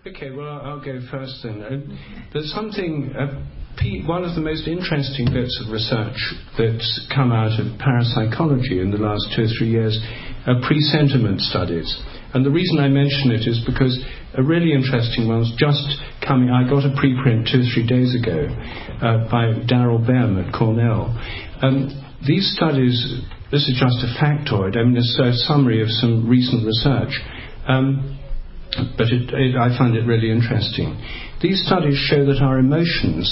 Okay, well, I'll go first then. There's something, one of the most interesting bits of research that's come out of parapsychology in the last 2 or 3 years are pre-sentiment studies. And the reason I mention it is because a really interesting one's just coming. I got a preprint 2 or 3 days ago by Darrell Bem at Cornell. These studies, this is just a factoid, I mean, it's a summary of some recent research. But I find it really interesting. These studies show that our emotions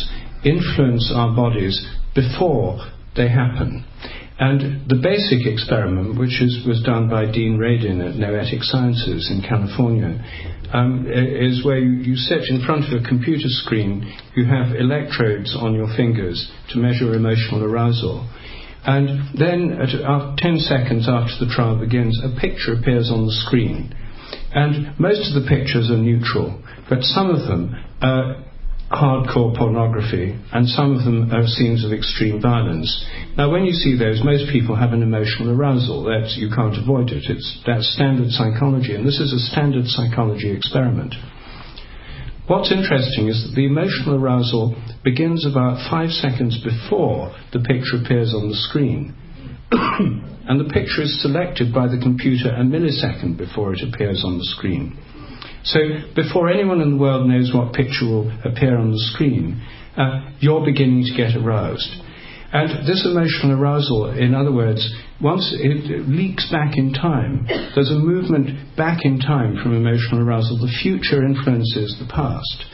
influence our bodies before they happen. And the basic experiment, which was done by Dean Radin at Noetic Sciences in California, is where you sit in front of a computer screen, you have electrodes on your fingers to measure emotional arousal. And then, 10 seconds after the trial begins, a picture appears on the screen. And most of the pictures are neutral, but some of them are hardcore pornography, and some of them are scenes of extreme violence. Now, when you see those, most people have an emotional arousal. You can't avoid it. That's standard psychology, and this is a standard psychology experiment. What's interesting is that the emotional arousal begins about 5 seconds before the picture appears on the screen. And the picture is selected by the computer a millisecond before it appears on the screen. So before anyone in the world knows what picture will appear on the screen, you're beginning to get aroused. And this emotional arousal, in other words, once it leaks back in time, there's a movement back in time from emotional arousal. The future influences the past,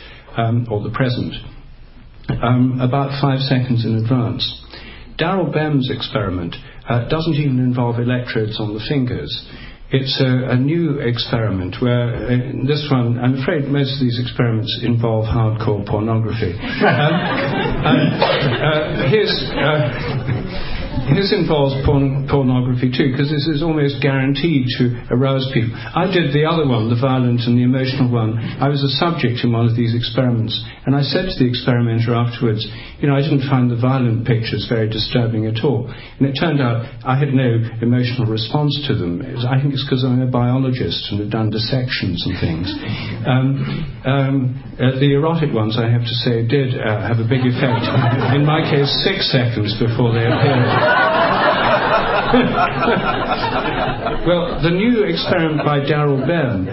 or the present, about 5 seconds in advance. Darrell Bem's experiment doesn't even involve electrodes on the fingers. It's a new experiment where, in this one, I'm afraid most of these experiments involve hardcore pornography. His involves pornography too, because this is almost guaranteed to arouse people. I did the other one, the violent and the emotional one. I was a subject in one of these experiments, and I said to the experimenter afterwards, I didn't find the violent pictures very disturbing at all. And it turned out I had no emotional response to them. I think it's because I'm a biologist and have done dissections and things. The erotic ones, I have to say, did have a big effect. In my case, 6 seconds before they appeared. Well, the new experiment by Darrell Bem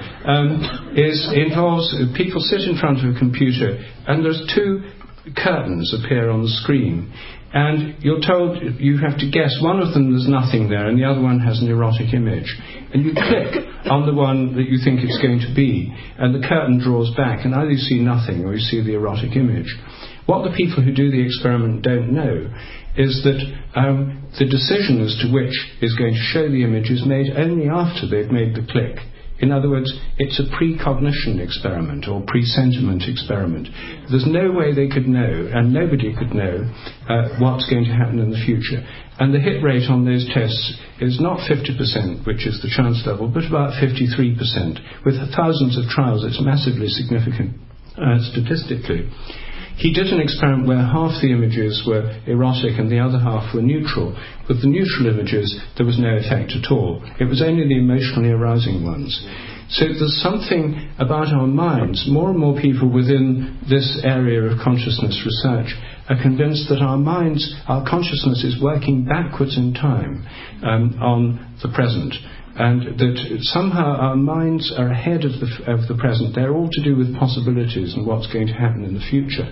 involves people sit in front of a computer, and there's 2 curtains appear on the screen, and you're told you have to guess. One of them there's nothing there, and the other one has an erotic image, and you click on the one that you think it's going to be, and the curtain draws back, and either you see nothing or you see the erotic image. What the people who do the experiment don't know is that the decision as to which is going to show the image is made only after they've made the click. In other words, it's a precognition experiment or presentiment experiment. There's no way they could know, and nobody could know, what's going to happen in the future. And the hit rate on those tests is not 50%, which is the chance level, but about 53%. With thousands of trials, it's massively significant statistically. He did an experiment where half the images were erotic and the other half were neutral. With the neutral images, there was no effect at all. It was only the emotionally arousing ones. So there's something about our minds. More and more people within this area of consciousness research are convinced that our minds, our consciousness is working backwards in time on the present. And that somehow our minds are ahead of the present. They're all to do with possibilities and what's going to happen in the future.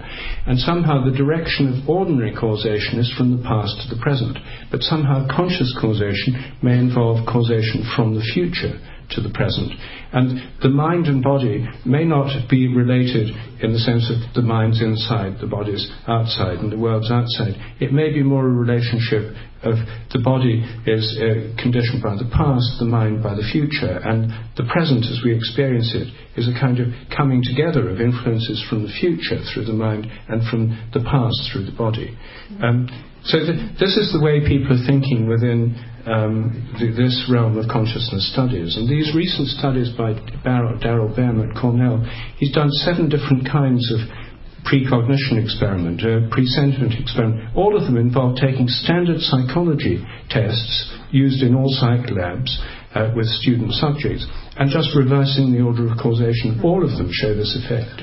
And somehow the direction of ordinary causation is from the past to the present. But somehow conscious causation may involve causation from the future to the present. And the mind and body may not be related in the sense of the mind's inside, the body's outside, and the world's outside. It may be more a relationship of the body is conditioned by the past, the mind by the future, and the present as we experience it is a kind of coming together of influences from the future through the mind and from the past through the body. So this is the way people are thinking within this realm of consciousness studies. And these recent studies by Darrell Bem at Cornell, he's done 7 different kinds of precognition experiment, presentiment experiment. All of them involve taking standard psychology tests used in all psych labs with student subjects, and just reversing the order of causation. All of them show this effect.